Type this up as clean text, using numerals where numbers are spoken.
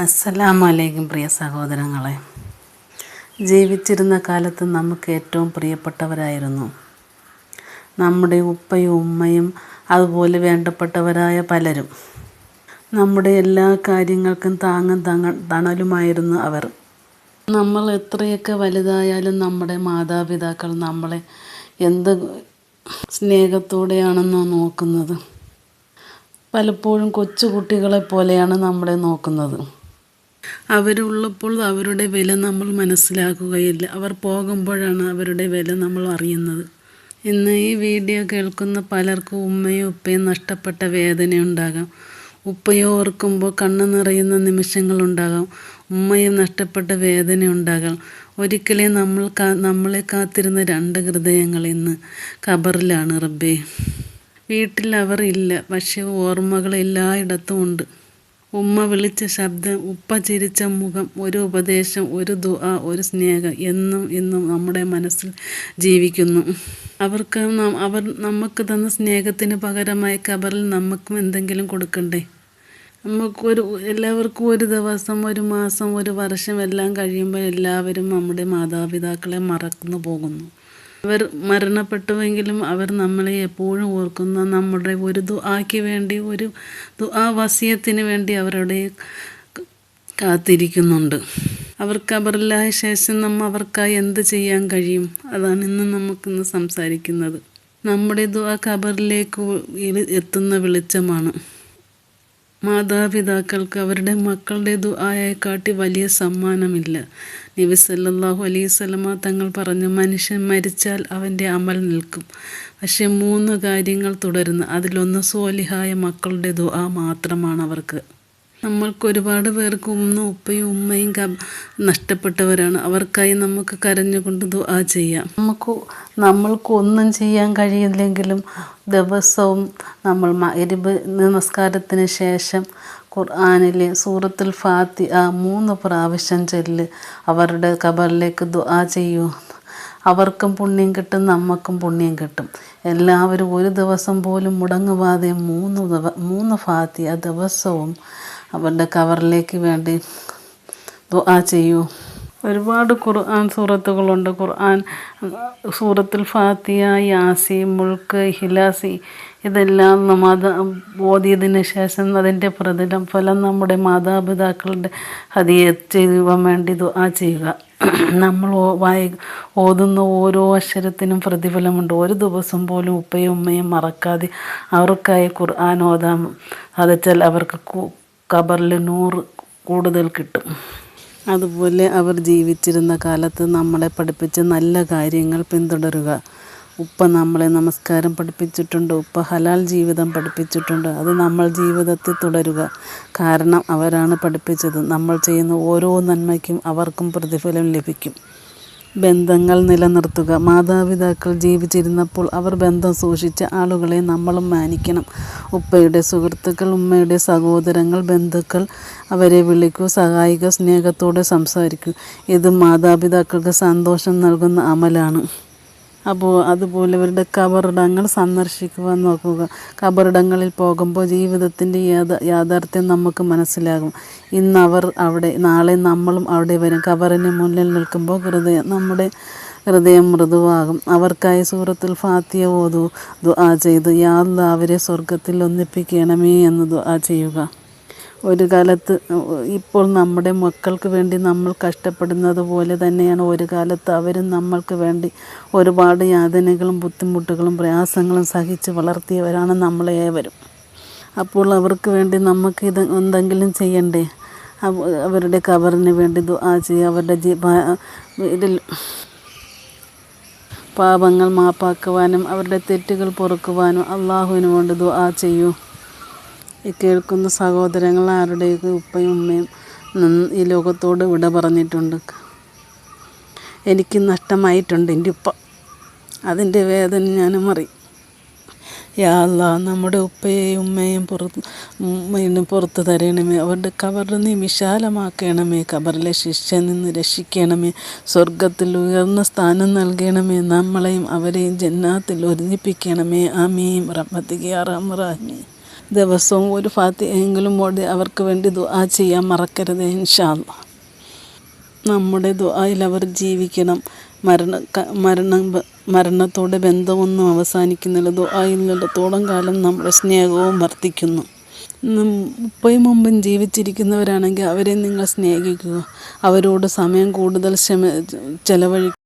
അസ്സലാമു അലൈക്കും പ്രിയ സഹോദരങ്ങളെ. ജീവിച്ചിരുന്ന കാലത്ത് നമുക്ക് ഏറ്റവും പ്രിയപ്പെട്ടവരായിരുന്നു നമ്മുടെ ഉപ്പയും ഉമ്മയും, അതുപോലെ വേണ്ടപ്പെട്ടവരായ പലരും. നമ്മുടെ എല്ലാ കാര്യങ്ങൾക്കും താങ്ങും തണലുമായിരുന്നു അവർ. നമ്മൾ എത്രയൊക്കെ വലുതായാലും നമ്മുടെ മാതാപിതാക്കൾ നമ്മളെ എന്ത് സ്നേഹത്തോടെയാണെന്നോ നോക്കുന്നത്. പലപ്പോഴും കൊച്ചു കുട്ടികളെ പോലെയാണ് നമ്മളെ നോക്കുന്നത്. അവരുള്ളപ്പോൾ അവരുടെ വില നമ്മൾ മനസ്സിലാക്കുകയില്ല. അവർ പോകുമ്പോഴാണ് അവരുടെ വില നമ്മൾ അറിയുന്നത്. ഇന്ന് ഈ വീഡിയോ കേൾക്കുന്ന പലർക്കും ഉമ്മയും ഉപ്പയും നഷ്ടപ്പെട്ട വേദനയുണ്ടാകാം. ഉപ്പയെ ഓർക്കുമ്പോൾ കണ്ണ് നിറയുന്ന നിമിഷങ്ങളുണ്ടാകാം. ഉമ്മയും നഷ്ടപ്പെട്ട വേദനയുണ്ടാകാം. ഒരിക്കലും നമ്മളെ കാത്തിരുന്ന 2 ഹൃദയങ്ങൾ ഇന്ന് ഖബറിലാണ് റബ്ബേ. വീട്ടിൽ അവർ ഇല്ല, പക്ഷേ ഓർമ്മകൾ എല്ലായിടത്തും ഉണ്ട്. ഉമ്മ വിളിച്ച ശബ്ദം, ഉപ്പ ചിരിച്ച മുഖം, ഒരു ഉപദേശം, ഒരു ദുആ, ഒരു സ്നേഹം എന്നും ഇന്നും നമ്മുടെ മനസ്സിൽ ജീവിക്കുന്നു. അവർ നമുക്ക് തന്ന സ്നേഹത്തിന് പകരമായി ഖബറിൽ നമുക്കും എന്തെങ്കിലും കൊടുക്കണ്ടേ? എല്ലാവർക്കും ഒരു ദിവസം, ഒരു മാസം, ഒരു വർഷം എല്ലാം കഴിയുമ്പോൾ എല്ലാവരും നമ്മുടെ മാതാപിതാക്കളെ മറന്നു പോകുന്നു. അവർ മരണപ്പെട്ടുവെങ്കിലും അവർ നമ്മളെ എപ്പോഴും ഓർക്കുന്ന നമ്മുടെ ഒരു ദുആയ്ക്ക് വേണ്ടി, ഒരു ദുആ വസിയത്തിന് വേണ്ടി അവരുടെ കാത്തിരിക്കുന്നുണ്ട്. അവർ ഖബറിലായ ശേഷം നമ്മൾ അവർക്കായി എന്ത് ചെയ്യാൻ കഴിയും? അതാണ് ഇന്ന് നമുക്കിന്ന് സംസാരിക്കുന്നത്. നമ്മുടെ ദുആ ഖബറിലേക്ക് എത്തുന്ന വെളിച്ചമാണ്. മാതാപിതാക്കൾക്ക് അവരുടെ മക്കളുടെ ദുആയെക്കാട്ടി വലിയ സമ്മാനമില്ല. നബി സല്ലല്ലാഹു അലൈഹി വസല്ലമ തങ്ങൾ പറഞ്ഞു, മനുഷ്യൻ മരിച്ചാൽ അവൻ്റെ അമൽ നിൽക്കും, പക്ഷേ 3 കാര്യങ്ങൾ തുടരുന്നു. അതിലൊന്ന് സ്വാലിഹായ മക്കളുടെ ദുആ മാത്രമാണ് അവർക്ക്. നമ്മൾക്ക് ഒരുപാട് പേർക്ക് ഉപ്പയും ഉമ്മയും നഷ്ടപ്പെട്ടവരാണ്. അവർക്കായി നമുക്ക് കരഞ്ഞുകൊണ്ട് ദുആ ചെയ്യാം. നമ്മൾക്കൊന്നും ചെയ്യാൻ കഴിയില്ലെങ്കിലും ദിവസവും നമ്മൾ മഗ്‌രിബ് നമസ്കാരത്തിന് ശേഷം ഖുർആനിലെ സൂറത്തുൽ ഫാത്തിഹ 3 പ്രാവശ്യം ചൊല്ലി അവരുടെ ഖബറിലേക്ക് ദുആ ചെയ്യൂ. അവർക്കും പുണ്യം കിട്ടും, നമുക്കും പുണ്യം കിട്ടും. എല്ലാവരും ഒരു ദിവസം പോലും മുടങ്ങാതെ 3 ഫാത്തിഹ ദിവസവും അവരുടെ ഖബറിലേക്ക് വേണ്ടി ദുആ ചെയ്യൂ. ഒരുപാട് ഖുർആൻ സൂറത്തുകളുണ്ട്. ഖുർആൻ സൂറത്തുൽ ഫാത്തിഹ, യാസീൻ, മുൽക്ക്, ഇഖ്ലാസ് ഇതെല്ലാം ഓതിയതിന് ശേഷം അതിൻ്റെ ഫലം നമ്മുടെ മാതാപിതാക്കളുടെ ഹദിയത്ത് ചെയ്യുവാൻ വേണ്ടി ദുആ ചെയ്യുക. നമ്മൾ ഓതുന്ന ഓരോ അക്ഷരത്തിനും പ്രതിഫലമുണ്ട്. ഒരു ദിവസം പോലും ഉപ്പയും ഉമ്മയും മറക്കാതെ അവർക്കായി ഖുർആൻ ഓതാം. അതെച്ചാൽ അവർക്ക് ഖബറിൽ 100 കൂടുതൽ കിട്ടും. അതുപോലെ അവർ ജീവിച്ചിരുന്ന കാലത്ത് നമ്മളെ പഠിപ്പിച്ച നല്ല കാര്യങ്ങൾ പിന്തുടരുക. ഉപ്പ നമ്മളെ നമസ്കാരം പഠിപ്പിച്ചിട്ടുണ്ട്, ഉപ്പ ഹലാൽ ജീവിതം പഠിപ്പിച്ചിട്ടുണ്ട്. അത് നമ്മൾ ജീവിതത്തിൽ തുടരുക. കാരണം അവരാണ് പഠിപ്പിച്ചത്. നമ്മൾ ചെയ്യുന്ന ഓരോ നന്മയ്ക്കും അവർക്കും പ്രതിഫലം ലഭിക്കും. ബന്ധങ്ങൾ നിലനിർത്തുക. മാതാപിതാക്കൾ ജീവിച്ചിരുന്നപ്പോൾ അവർ ബന്ധം സൂക്ഷിച്ച ആളുകളെ നമ്മളും മാനിക്കണം. ഉപ്പയുടെ സുഹൃത്തുക്കൾ, ഉമ്മയുടെ സഹോദരങ്ങൾ, ബന്ധുക്കൾ, അവരെ വിളിക്കൂ, സഹായിക്കുക, സ്നേഹത്തോടെ സംസാരിക്കൂ. ഇത് മാതാപിതാക്കൾക്ക് സന്തോഷം നൽകുന്ന അമലാണ്. അതുപോലെ അവരുടെ ഖബറിടങ്ങൾ സന്ദർശിക്കുവാൻ നോക്കുക. ഖബറിടങ്ങളിൽ പോകുമ്പോൾ ജീവിതത്തിൻ്റെ യാഥാർത്ഥ്യം നമുക്ക് മനസ്സിലാകും. ഇന്ന് അവർ അവിടെ, നാളെ നമ്മളും അവിടെ വരും. ഖബറിന് മുന്നിൽ നിൽക്കുമ്പോൾ നമ്മുടെ ഹൃദയം മൃദുവാകും. അവർക്കായി സൂറത്തുൽ ഫാത്തിഹ ഓതു, ദുആ ചെയ്ത് യാ അല്ലാഹ് അവരെ സ്വർഗത്തിൽ ഒന്നിപ്പിക്കണമേ എന്ന് ദുആ ചെയ്യുക. ഒരു കാലത്ത് ഇപ്പോൾ നമ്മുടെ മക്കൾക്ക് വേണ്ടി നമ്മൾ കഷ്ടപ്പെടുന്നത് പോലെ തന്നെയാണ് ഒരു കാലത്ത് അവരും നമ്മൾക്ക് വേണ്ടി ഒരുപാട് യാതനകളും ബുദ്ധിമുട്ടുകളും പ്രയാസങ്ങളും സഹിച്ച് വളർത്തിയവരാണ് നമ്മളേവരും. അപ്പോൾ അവർക്ക് വേണ്ടി നമുക്ക് എന്തെങ്കിലും ചെയ്യണ്ടേ? അവരുടെ ഖബറിന് വേണ്ടി ദുആ ചെയ്യുക. അവരുടെ ഇതിൽ പാപങ്ങൾ മാപ്പാക്കുവാനും അവരുടെ തെറ്റുകൾ പൊറുക്കുവാനും അള്ളാഹുവിന് വേണ്ടി ദുആ ചെയ്യൂ. ഈ കേൾക്കുന്ന സഹോദരങ്ങൾ ആരുടെയൊക്കെ ഉപ്പയും ഉമ്മയും ഈ ലോകത്തോട് വിട പറഞ്ഞിട്ടുണ്ട്. എനിക്ക് നഷ്ടമായിട്ടുണ്ട് എൻ്റെ ഉപ്പ. അതിൻ്റെ വേദന ഞാനും അറിയും. യാ അല്ലാഹ് നമ്മുടെ ഉപ്പയെയും ഉമ്മയും പുറത്ത് തരണമേ. അവരുടെ ഖബറിൽ നീ വിശാലമാക്കണമേ. ഖബറിലെ ശിക്ഷയിൽ നിന്ന് രക്ഷിക്കണമേ. സ്വർഗത്തിൽ ഉയർന്ന സ്ഥാനം നൽകണമേ. നമ്മളെയും അവരെയും ജന്നാത്തിൽ ഒരുമിപ്പിക്കണമേ. ആമീൻ റഹ്മത്തിക യാ അർഹമർ റഹീമീൻ. ദിവസവും ഒരു ഫാത്തിഹയെങ്കിലും ഓതി അവർക്ക് വേണ്ടി ദുആ ചെയ്യാൻ മറക്കരുത് ഇൻഷാ അല്ലാഹ്. നമ്മുടെ ദുആയിൽ അവർ ജീവിക്കണം. മരണത്തോടെ ബന്ധമൊന്നും അവസാനിക്കുന്നില്ല. ദുആയിലുള്ളിടത്തോളം കാലം നമ്മുടെ സ്നേഹവും വർദ്ധിക്കുന്നു. ഉപ്പയും മുമ്പും ജീവിച്ചിരിക്കുന്നവരാണെങ്കിൽ അവരെ നിങ്ങൾ സ്നേഹിക്കുക. അവരോട് സമയം കൂടുതൽ ചെലവഴിക്കുക.